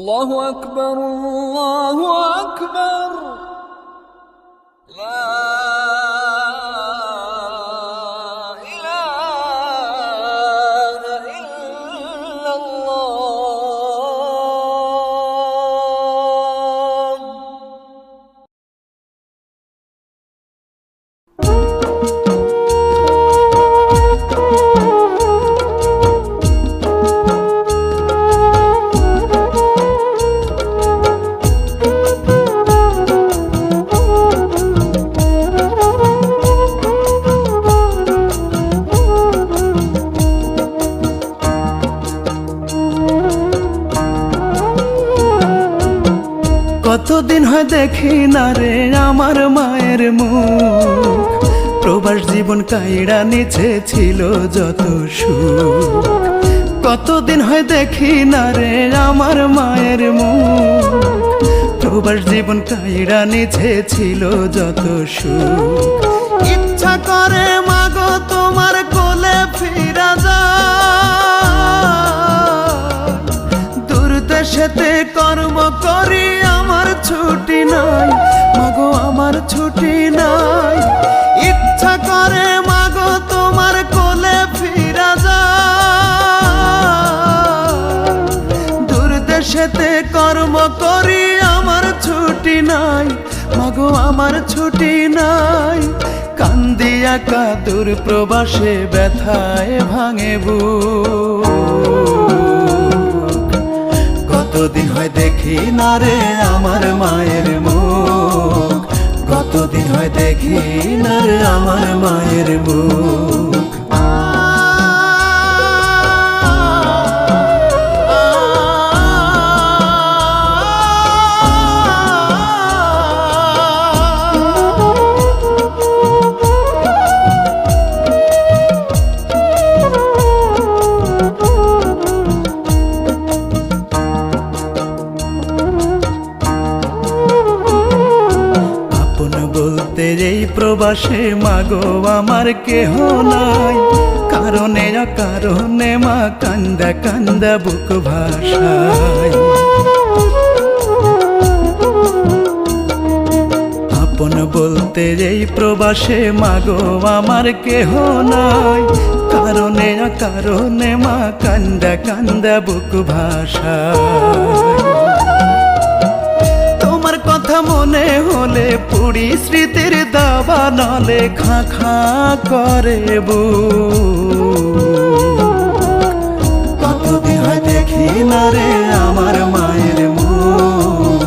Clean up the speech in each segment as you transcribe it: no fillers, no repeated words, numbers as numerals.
الله أكبر الله أكبر لا إله إلا الله কতদিন হয় দেখি না রে আমার মায়ের মুখ, প্রবাস জীবন কাইড়া নিচে ছিল যত সুখ। কতদিন হয় দেখি না রে আমার মায়ের মুখ, প্রবাস জীবন কাইড়া নিচে ছিল যত সুখ। ইচ্ছা করে মাগো তোমার কোলে ফিরা যায়, দূর দেশেতে কর্ম করি আমার ছুটি নাই, মাগো আমার ছুটি নাই। ইচ্ছা করে মাগো তোমার কোলে ফিরা যায়, দূর দেশেতে কর্ম করি আমার ছুটি নাই, মাগো আমার ছুটি নাই। কান্দিয়া কাদুর প্রবাসে ব্যথায় ভাঙে বুক, কতদিন হয় দেখি না রে আমার মায়ের মুখ, কতদিন হয় দেখি না রে আমার মায়ের মুখ। এই প্রবাসে মাগো আমার কেহ নাই, কারণে অকারণে মা কান্দা কান্দা বুক ভাষায়। আপন বলতে এই প্রবাসে মাগো আমার কেহ নাই, কারণে অকারণে মা কান্দা কান্দা বুক ভাষায়। কথা মনে হলে পুরি স্মৃতির দাবা নলে খা খা করে বুক, কতদিন হয় দেখি না রে আমার মায়ের মুখ,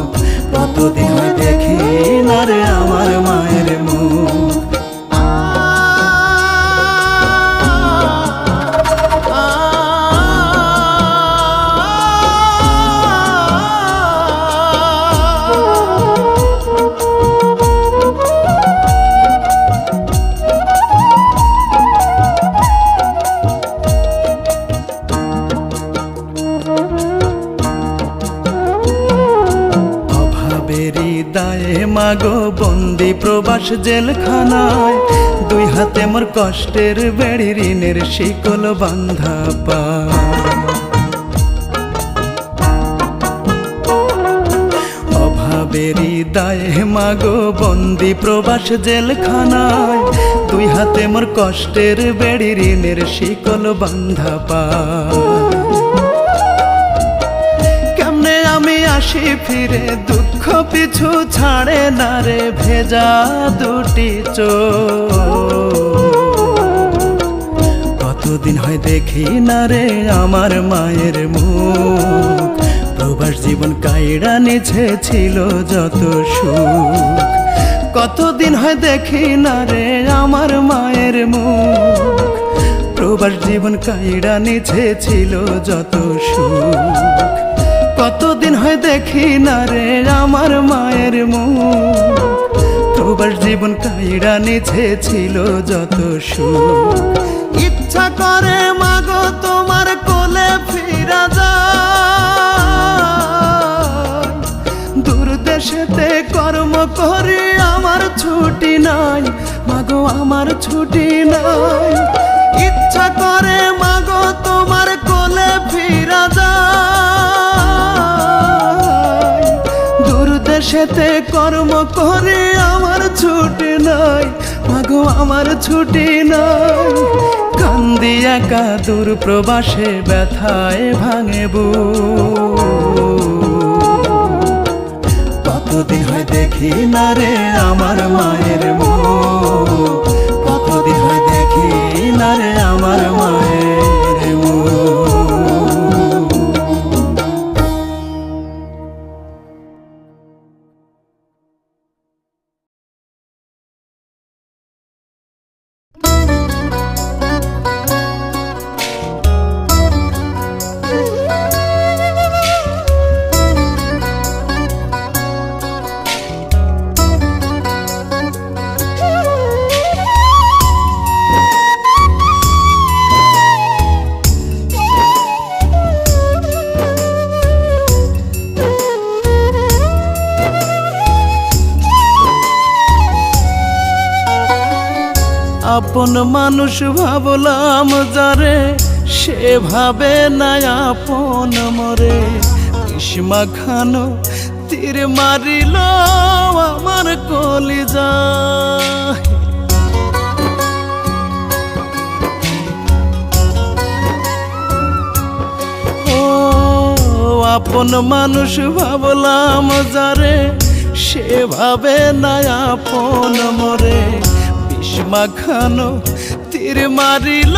কতদিন হয় দেখি না রে আমার মায়ের মুখ। দায়ে মাগো বন্দি প্রবাস জেলখানায়, দুই হাতে মোর কষ্টের বেড়ি ঋণের শিকল বান্ধা পায়। অভাবেরই দায়ে মাগো বন্দি প্রবাস জেলখানায়, দুই হাতে মোর কষ্টের বেড়ি ঋণের শিকল বান্ধা পায়। কেমনে আমি আসি ফিরে দুঃখ পিছু ছাড়ে না রে ভেজা দুটি চোখ, কতদিন হয় দেখি না রে আমার মায়ের মুখ, প্রবাস জীবন কাইড়া নিছে ছিল যত সুখ। কতদিন হয় দেখি না রে আমার মায়ের মুখ, প্রবাস জীবন কাইড়া নিছে ছিল যত সুখ। কতদিন হয় দেখি না রে আমার মায়ের মুখ, প্রবাস জীবন কাইড়া নিছে ছিল যত সুখ। ইচ্ছা করে মাগো তোমার কোলে ফিরা যায়, দূর দেশেতে কর্ম করি আমার ছুটি নাই, মাগো আমার ছুটি নাই। ইচ্ছা করে মাগো তোমার কোলে ফিরা যায়, খেতে কর্ম করে আমার ছুটি নাই, মাগো আমার ছুটি নাই। কান্দি একা দূর প্রবাসে ব্যথায় ভাঙে কতদিন হয় দেখি না রে আমার মায়ের মুখ, কতদিন হয় দেখি না রে আমার মায়ের মুখ। আপন মানুষ ভাবলাম যারে, সেভাবে না আপন মরে। গ্রীষ্মা খানো তীর মারিল আমার কলিজা, ও আপন মানুষ ভাবলাম যারে, সেভাবে না আপন মরে। মাখানো তীর মারিল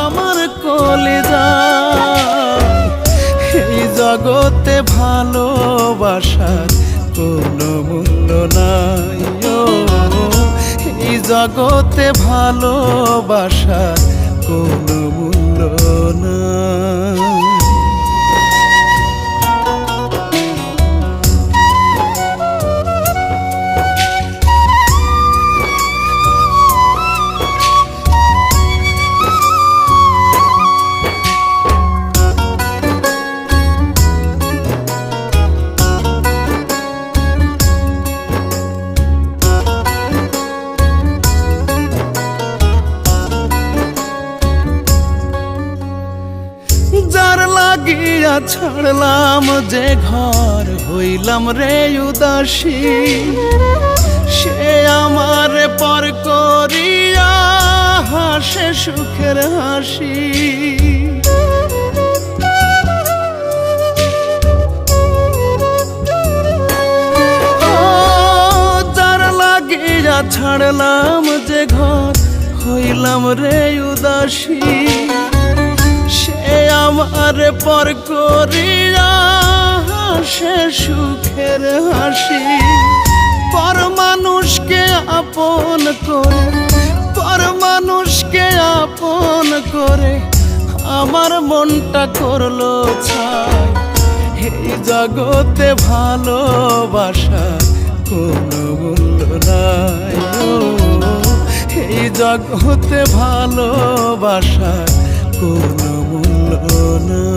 আমার কলিজা, এই জগতে ভালোবাসার কোনো মূল্য নাই, ও এই জগতে ভালোবাসার কোনো মূল্য নাই। যার লাগিয়া ছাড়লাম যে ঘর, হইলাম রে উদাসী, সে আমার পর করিয়া হাসে সুখের হাসি। যার লাগিয়া ছাড়লাম যে ঘর, হইলাম রে উদাসী, সে আমার পর করিয়া হাসে সুখের হাসি। পর মানুষকে আপন করে, পর মানুষকে আপন করে আমার মনটা করলো ছাই। এই জগতে ভালোবাসার কোনো মূল্য নাই, এই জগতে ভালোবাসার কোনো মূল্য নাই।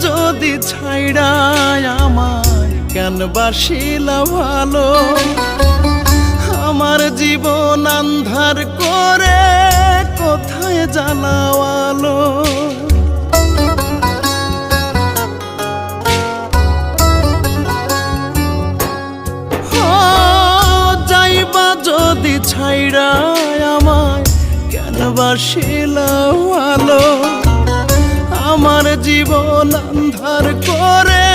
যদি ছাইড়ায় আমায় কেন বাসিলা ভালো, আমার জীবন আন্ধার করে কোথায় জ্বালাওয়ালো। যাইবা যদি ছাইড়ায় আমায় কেন বাসিলা ভালো, আমার জীবন আন্ধার করে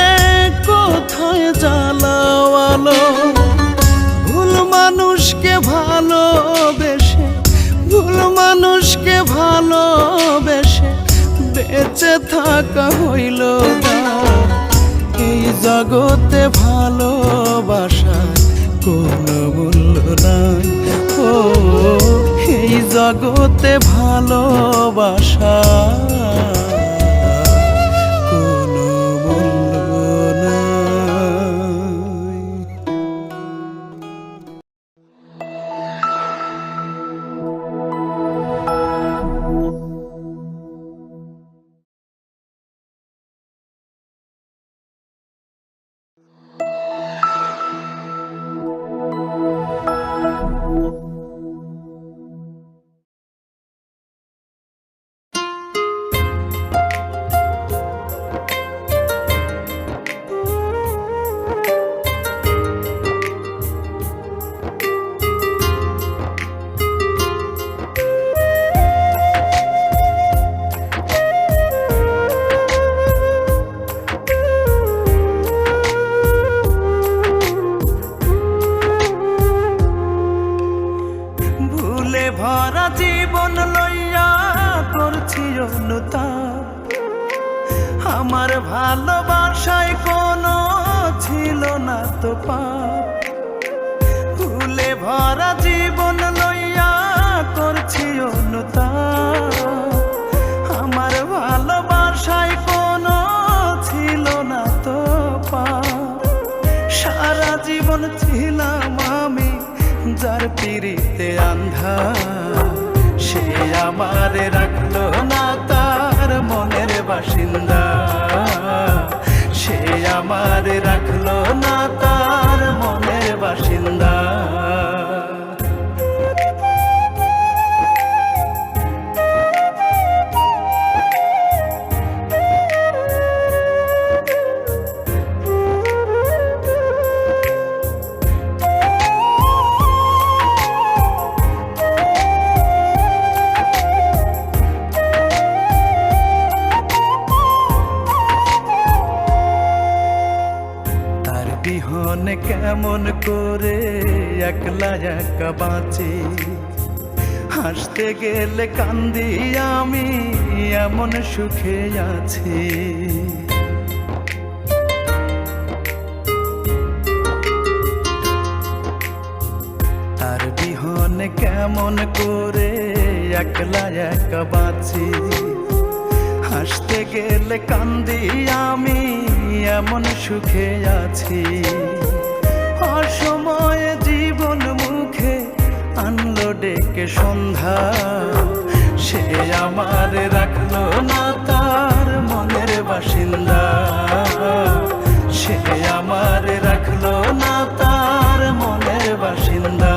কোথায় জ্বালাওয়ালো। ভুল মানুষকে ভালোবেসে, ভুল মানুষকে ভালোবেসে বেঁচে থাকা হইল দায়। এই জগতে ভালোবাসার কোনো মূল্য নাই, ও এই জগতে ভালোবাসা কোনো মূল্য নাই। ভরা জীবন লইয়া করছি অনুতাপ, আমার ভালোবাসায় কোনো ছিল না তো পাপ। ফুলে ভরা জীবন লইয়া করছি অনুতাপ, আমার ভালোবাসায় কোনো ছিল না তো পাপ। সারা জীবন ছিলাম আমি যার পিড়িতে আন্ধা, সে আমারে রাখলো না তার মনের বাসিন্দা, সে আমারে রাখলো না তার মনের বাসিন্দা। বিহনে কেমন করে একলা একা বাঁচি, হাসতে গেলে কান্দি আমি এমন সুখে আছি। তার বিহনে কেমন করে একলা একা বাঁচি, হাসতে গেলে কান্দি আমি এমন সুখে আছি। অসময়ে জীবন মুখে আনলো ডেকে সন্ধ্যা, সে আমার রাখলো না তার মনের বাসিন্দা, সে আমার রাখলো না তার মনের বাসিন্দা।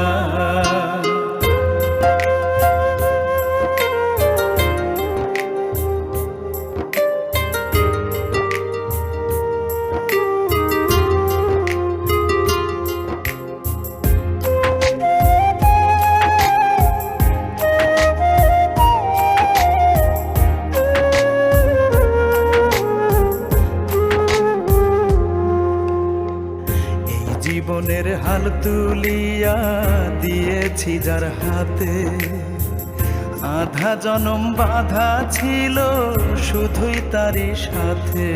জীবনের হাল তুলিয়া দিয়েছি যার হাতে, আধা জনম বাধা ছিল শুধুই তারই সাথে।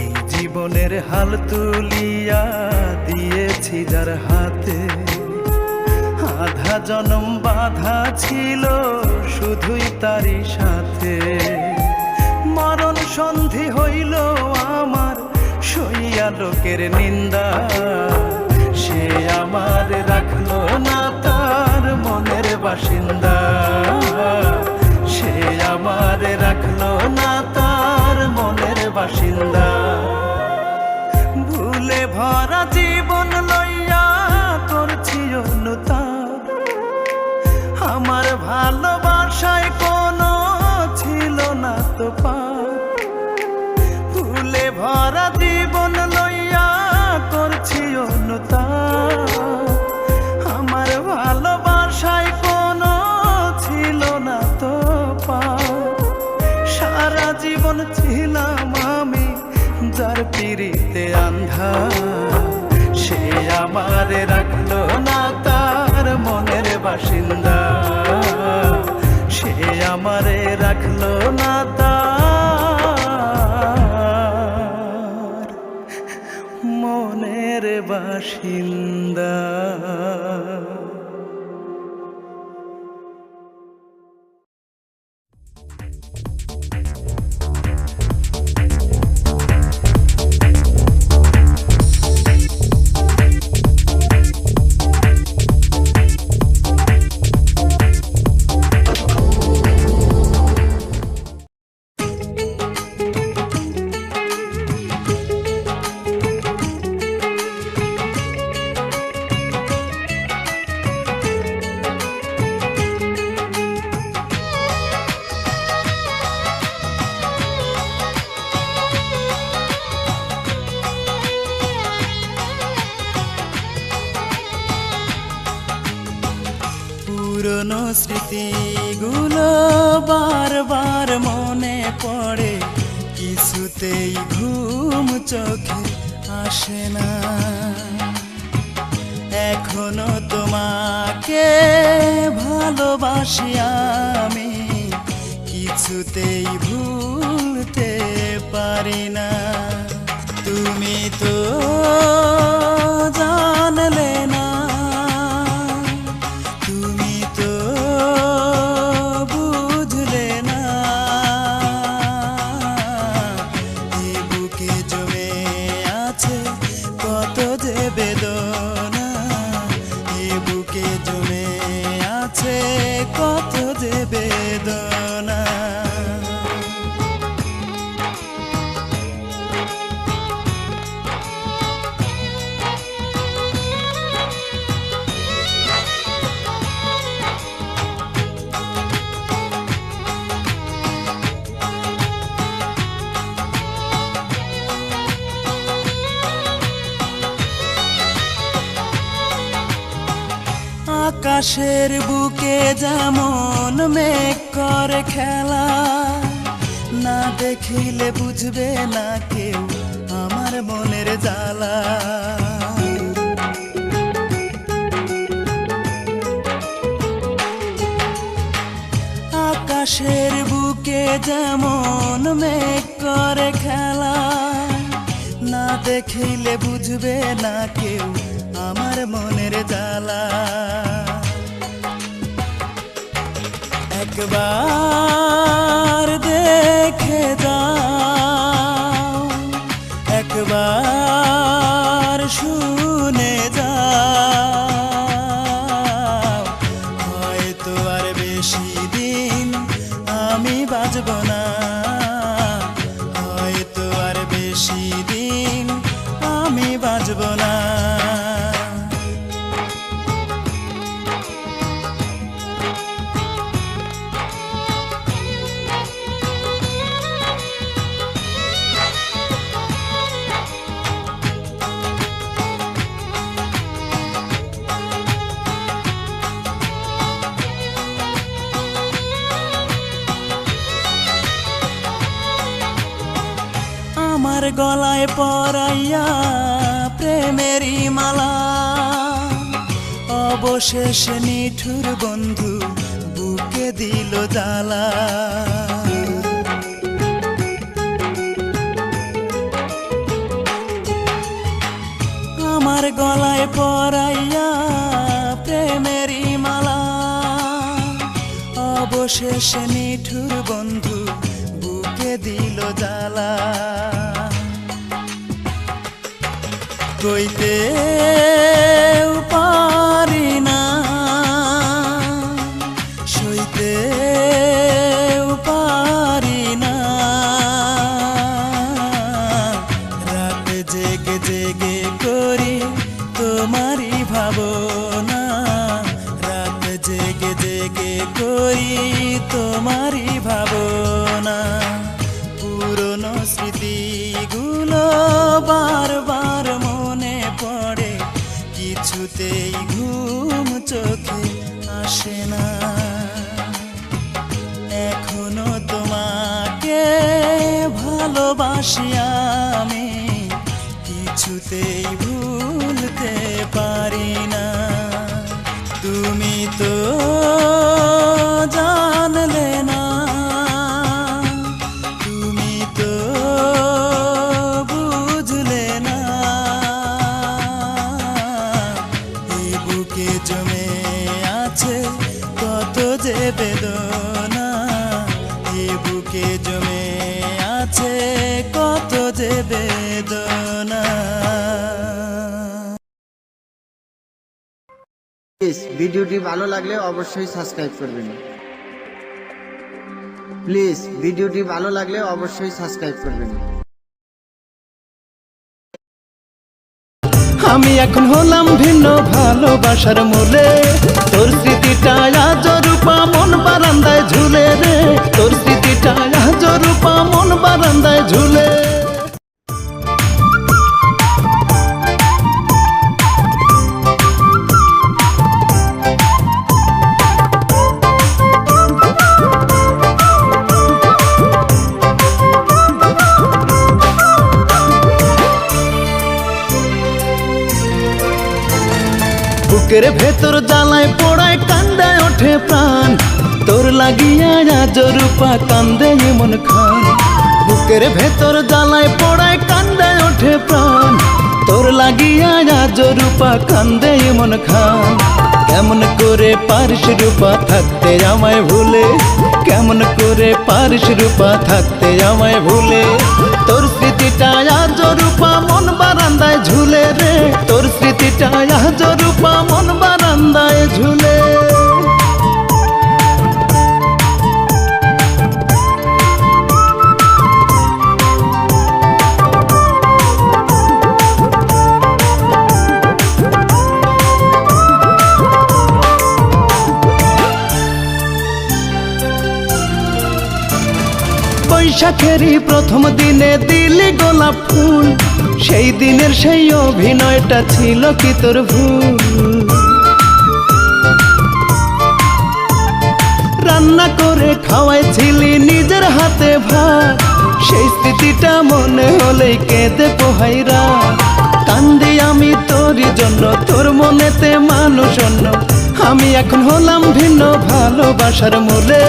এই জীবনের হাল তুলিয়া দিয়েছি যার হাতে, আধা জনম বাধা ছিল শুধুই তারই সাথে। মরণ সন্ধি হইল আমার সইয়া লোকের নিন্দা, সে আমার রাখলো না তার মনের বাসিন্দা, সে আমার রাখলো না তার মনের বাসিন্দা। ভুলে ভরা জীবন লইয়া করছি অনুতাপ, আমার ভালোবাসায় কোনো ছিল না তো পাপ। ফুলে ভরা জীবন লইয়া করছি অনুতাপ, আমার ভালোবাসায় কোনো ছিল না তো পাপ। সারা জীবন ছিলাম আমি যার পিড়িতে আন্ধা, সে আমারে রাখলো না তার মনের বাসিন্দা, সে আমারে রাখলো না তার মনের বাসিন্দা। পুরনো স্মৃতিগুলো বারবার মনে পড়ে, কিছুতেই ঘুম চোখে আসে না। এখনো তোমাকে ভালোবাসি আমি, কিছুতেই ভুলতে পারি না। তুমি তো জানলে না, তুমি তো বুঝলে না, এ বুকে জমে আছে কত যে বেদনা, এ বুকে জমে আছে কত যে বেদনা। আকাশের বুকে যেমন মেঘ করে খেলা, না দেখিলে বুঝবে না কেউ আমার মনের জ্বালা। আকাশের বুকে যেমন মেঘ করে খেলা, না দেখিলে বুঝবে না কেউ আমার মনের জ্বালা। একবার দেখে যাও, একবার শুনে যাও, হয়তো আর বেশি দিন আমি বাঁচব না, হয়তো আর বেশি দিন আমি বাঁচব না। আমার গলায় পরাইয়া প্রেমেরই মালা, অবশেষে নিঠুর বন্ধু বুকে দিল জ্বালা। আমার গলায় পরাইয়া প্রেমেরই মালা, অবশেষে নিঠুর বন্ধু বুকে দিল জ্বালা। কইতে পারি না, সইতে পারি না, রাত জেগে জেগে করি তোমারই ভাবনা, রাত জেগে জেগে করি তোমারই ভাবনা। পুরনো স্মৃতিগুলো বারবার মনে পড়ে, কিছুতেই ঘুম চোখে আসে না। এখনো তোমাকে ভালোবাসি আমি, কিছুতেই ভুলতে পারি না। তুমি তো জানলে না, তুমি তো বুঝলে না, এই বুকে জমে আছে কত যে বেদনা, এই বুকে জমে আছে কত যে বেদনা। প্লিজ ভিডিওটি ভালো লাগলে অবশ্যই সাবস্ক্রাইব করবেন। প্লিজ ভিডিওটি ভালো লাগলে অবশ্যই সাবস্ক্রাইব করবেন। আমি এখন হলাম ভিন্ন ভালোবাসার মূলে, তোর স্মৃতিটা আজ রূপা মন বারান্দায় ঝুলে রে, তোর স্মৃতিটা আজ রূপা মন বারান্দায় ঝুলে। বুকের ভেতর জ্বালায় পোড়ায় কান্দায় ওঠে প্রাণ, তোর লাগিয়া আজ রূপা কান্দে মন খান। বুকের ভেতর জ্বালায় পোড়ায় কান্দায় ওঠে প্রাণ, তোর লাগিয়া আজ রূপা কান্দে মন খান। কেমন করে পারিস রূপা থাকতে আমায় ভুলে, কেমন করে পারিস রূপা থাকতে আমায় ভুলে। তোর স্মৃতিটা আজ রূপা মন বারান্দায় ঝুলে রে, তোর স্মৃতিটা আজ রূপা মন বারান্দায় ঝুলে। বৈশাখেরই প্রথম দিনে দিলি গোলাপ ফুল, সেই দিনের সেই অভিনয়টা ছিল কি তোর ভুল? রান্না করে খাওয়াইছিলি নিজের হাতে ভাত, সেই স্মৃতিটা মনে হলেই কেঁদে পোহাইরা। কান্দি আমি তোর জন্য, তোর মনেতে মানুষ অন্য, আমি এখন হলাম ভিন্ন ভালোবাসার মূলে।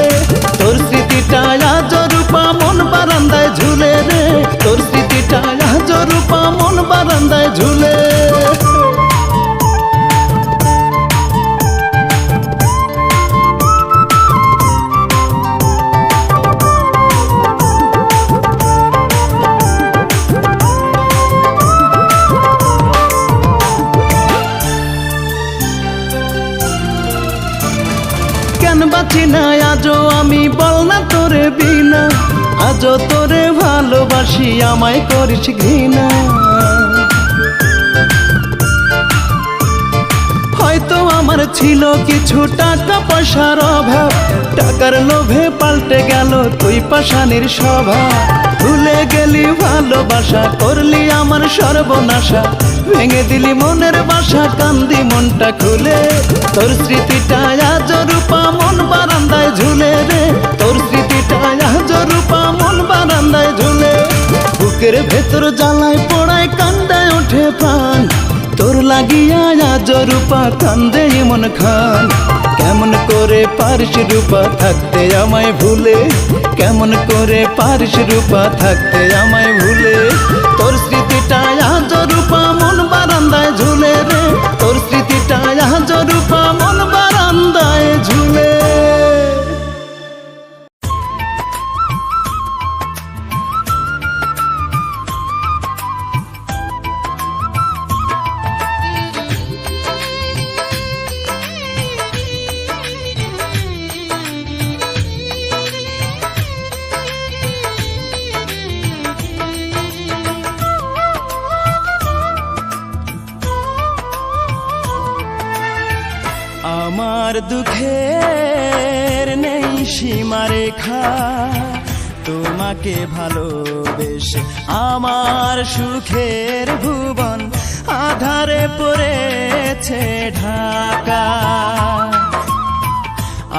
তোর স্মৃতিটা আজ রূপা মন বারান্দায় ঝুলে রে, তোর স্মৃতিটা আজ রূপা মন বারান্দায় ঝুলে। কেন বাঁচি না আজও আমি বল না তোরে বিনা, আজও তোরে ভালোবাসি আমায় করিস ঘৃণা। হয়তো আমার ছিল কিছু টাকা পয়সার অভাব, টাকার লোভে পাল্টে গেল তুই পাষাণীর স্বভাব। ভুলে গেলি ভালোবাসা, করলি আমার সর্বনাশা, ভেঙে দিলি মনের বাসা, কান্দি মনটা খুলে। তোর স্মৃতিটা আজ রূপা মন বারান্দায় ঝুলে রে, তোর স্মৃতিটা আজ রূপা মন বারান্দায় ঝুলে। বুকের ভেতর জ্বালায় পোড়ায় কান্দায় ওঠে প্রাণ, তোর লাগিয়া আজ রূপা কান্দে মন খান। কেমন করে পারিস রূপা থাকতে আমায় ভুলে, কেমন করে পারিস রূপা থাকতে আমায় ভুলে। তোর স্মৃতিটা আজ রূপা মন বারান্দায় ঝুলে রে, তোর স্মৃতিটা আজ রূপা মন বারান্দায় ঝুলে। আমার দুঃখের নেই সীমারেখা, তোমাকে ভালোবেসে আমার সুখের ভুবন আধারে পড়েছে ঢাকা।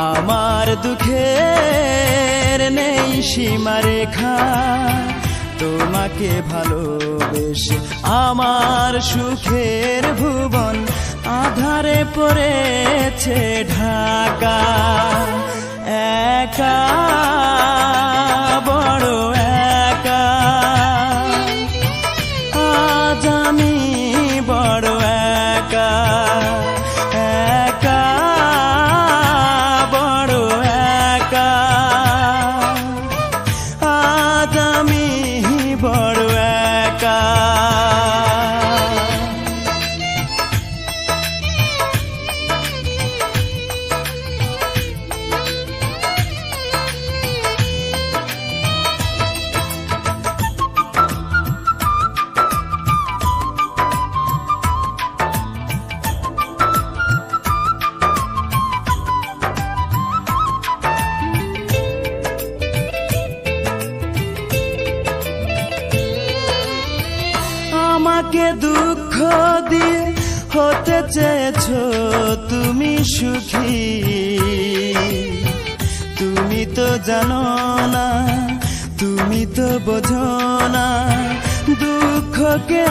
আমার দুঃখের নেই সীমারেখা, তোমাকে ভালোবেসে আমার সুখের ভুবন আধারে পড়েছে ঢাকা। একা বড় একা, আজ আমি বড় একা। একা বড় একা, আজ আমি বড় একা। আমাকে দুঃখ দিয়ে হতে চেয়েছো তুমি সুখী, তুমি তো জানো না, তুমি তো বোঝো না, দুঃখকে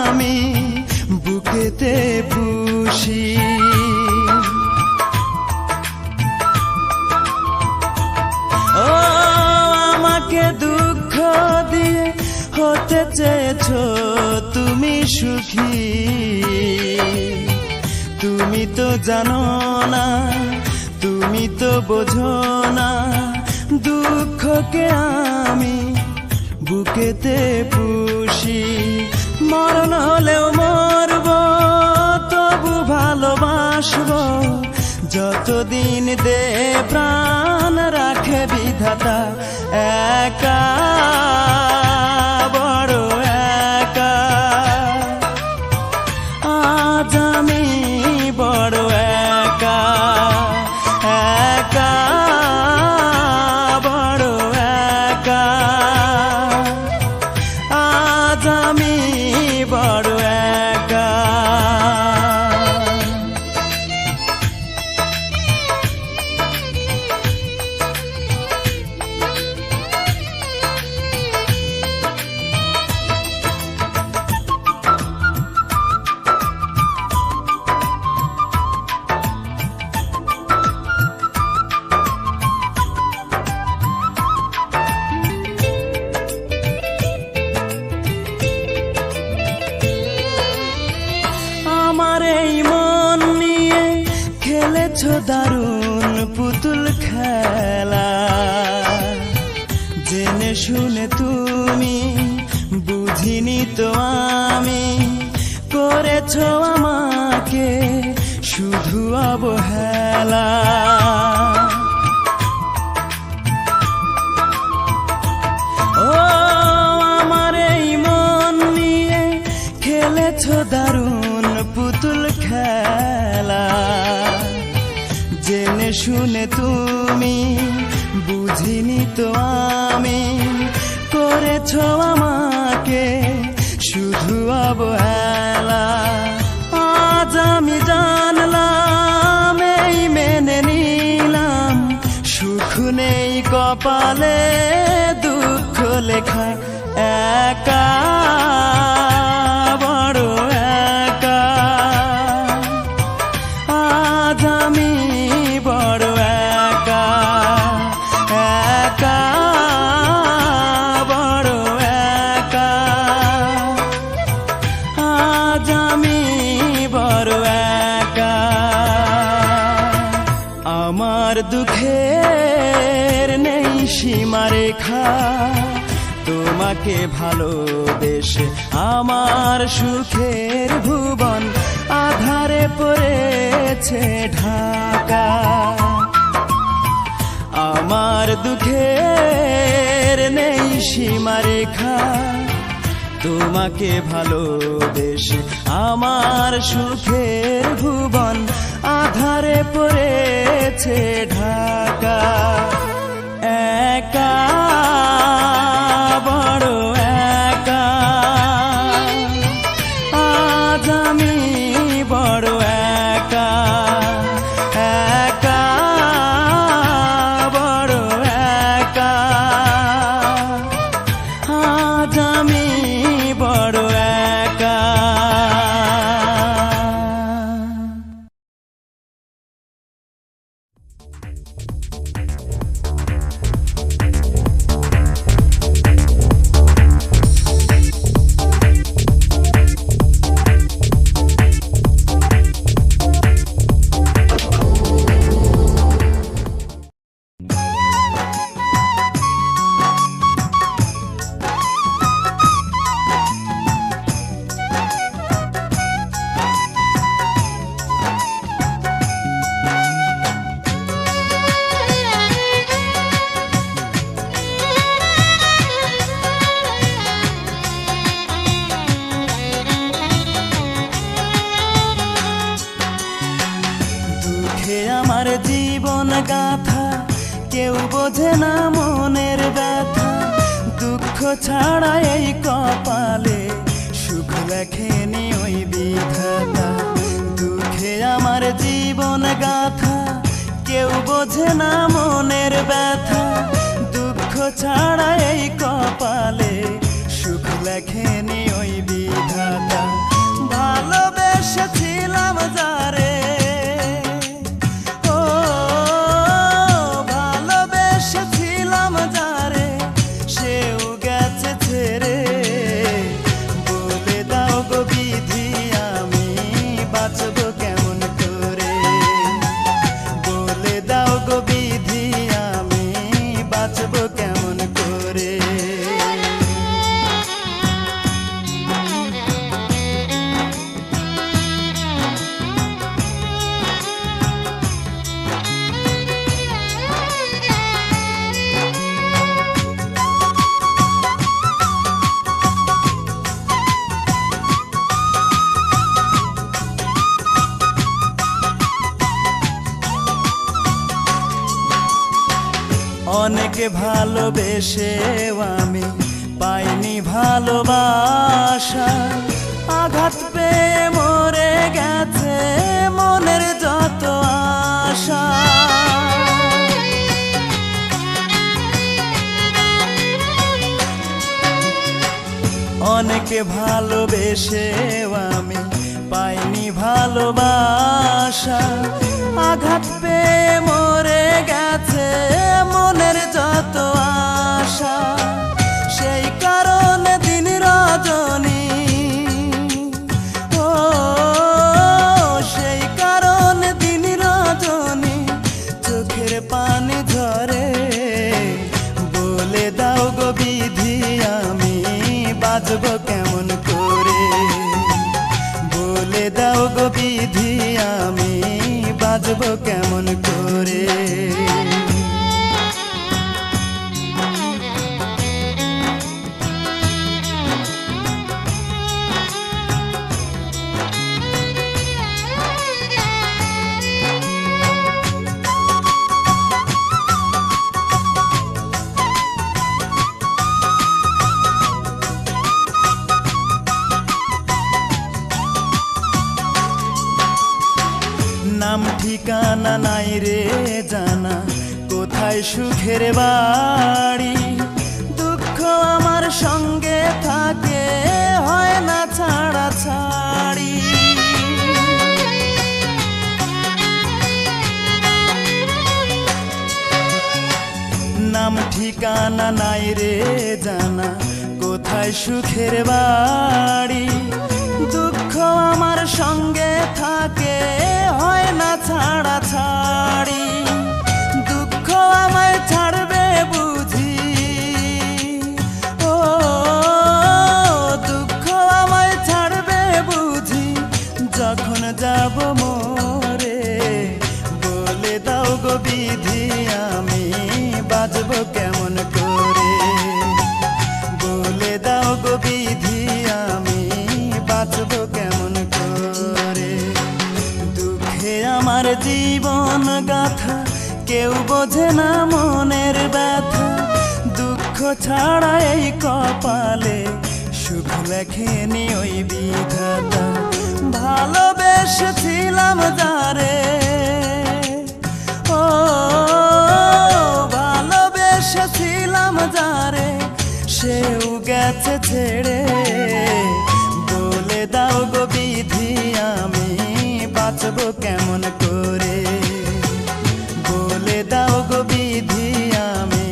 আমি বুকেতে পুষি। সুখী। তুমি তো জানো না, তুমি তো বোঝো না, দুঃখকে আমি বুকেতে পুষি। মরণ হলেও মরব, তবু ভালোবাসবো, যতদিন দে প্রাণ রাখে বিধাতা। একা বড় একা, আজ আমি বড় একা, একা বড় একা, আজ আমি বড় একা। আমার এই মন নিয়ে খেলেছ দারুণ পুতুল খেলা, জেনে শুনে তুমি বুঝিনি তো আমি, করেছ আমাকে শুধু অবহেলা। ও আমার এই মন নিয়ে খেলেছ দারুণ পুতুল খেলা, জেনে শুনে তুমি বুঝিনি তো আমি, করেছ আমাকে শুধু অবহেলা। আজ আমি জানলাম, এই মেনে নিলাম, সুখ নেই কপালে, দুঃখ লেখা। একা বড় একা, আজ আমি বড় একা, একা বড় একা, আজ আমি বড় একা। আমার দুঃখের নেই সীমারেখা, তোমাকে ভালোবেসে আমার সুখের ভুবন আধারে পড়েছে ঢাকা। আমার দুঃখের নেই সীমারেখা, তোমাকে ভালোবেসে আমার সুখের ভুবন আধারে পড়েছে ঢাকা। একা বড় একা, আজ আমি বড় একা, একা বড় একা, আজ আমি বড় একা। আমার জীবন গাথা কেউ বোঝে না মনের ব্যথা, দুঃখ ছাড়া এই কপালে সুখ লেখেনি ওই বিধাতা। দুঃখে আমার জীবন গাথা কেউ বোঝে না মনের ব্যথা, দুঃখ ছাড়া এই কপালে সুখ লেখেনি ওই বিধাতা। ভালোবেসেছিলাম যারে, সেও গেছে ছেড়ে, বলে দাও গো অনেকে ভালোবেসেও আমি পাইনি ভালোবাসা, আঘাত পেয়ে মরে গেছে মনের যত আশা। অনেকে ভালোবেসেও আমি পাইনি ভালোবাসা, আঘাত পেয়ে মরে গেছে মনের যত আশা। সেই কারণে দিন রজনী, ও সেই কারণে দিন রজনী চোখের পানি ঝরে। বলে দাও গো বিধি আমি বাঁচব কেমন করে, বলে দাও গো বিধি আমি বাঁচব কেমন করে। নাম ঠিকানা নাই রে জানা, কোথায় সুখের বাড়ি। দুঃখ আমার সঙ্গে থাকে, হয় না ছাড়া ছাড়ি। নাম ঠিকানা নাই রে জানা, কোথায় সুখের বাড়ি। দুঃখ আমার সঙ্গে থাকে, হয় না ছাড়া ছাড়ি। দুঃখ আমায় ছাড়বে বুঝি, ও দুঃখ আমায় ছাড়বে বুঝি যখন যাব মরে। বলে দাও গো বিধি আমি বাঁচব কেমন করে, বলে দাও গো বিধি আমি বাঁচব কেমন করে। দুঃখে আমার জীবন গাথা, কেউ বোঝে না মনের ব্যথা। দুঃখ ছাড়া এই কপালে সুখ লেখেনি ওই বিধাতা। ভালোবেসেছিলাম যারে, ও ভালোবেসেছিলাম যারে সেও গেছে ছেড়ে। বলে দাও গো বিধি আমি বাঁচব কেমন করে, বলে দাও গো বিধি আমি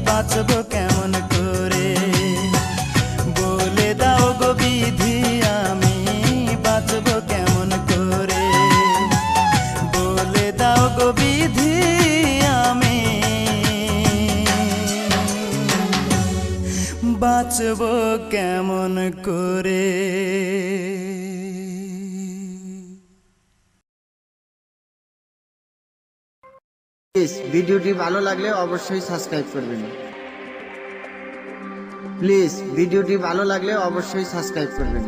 বাঁচব কেমন করে। বলে দাও গো বিধি আমি বাঁচব কেমন করে, বলে দাও গো বিধি আমি বাঁচব কেমন করে। প্লিজ ভিডিওটি ভালো লাগলে অবশ্যই সাবস্ক্রাইব করবেন। প্লিজ ভিডিওটি ভালো লাগলে অবশ্যই সাবস্ক্রাইব করবেন।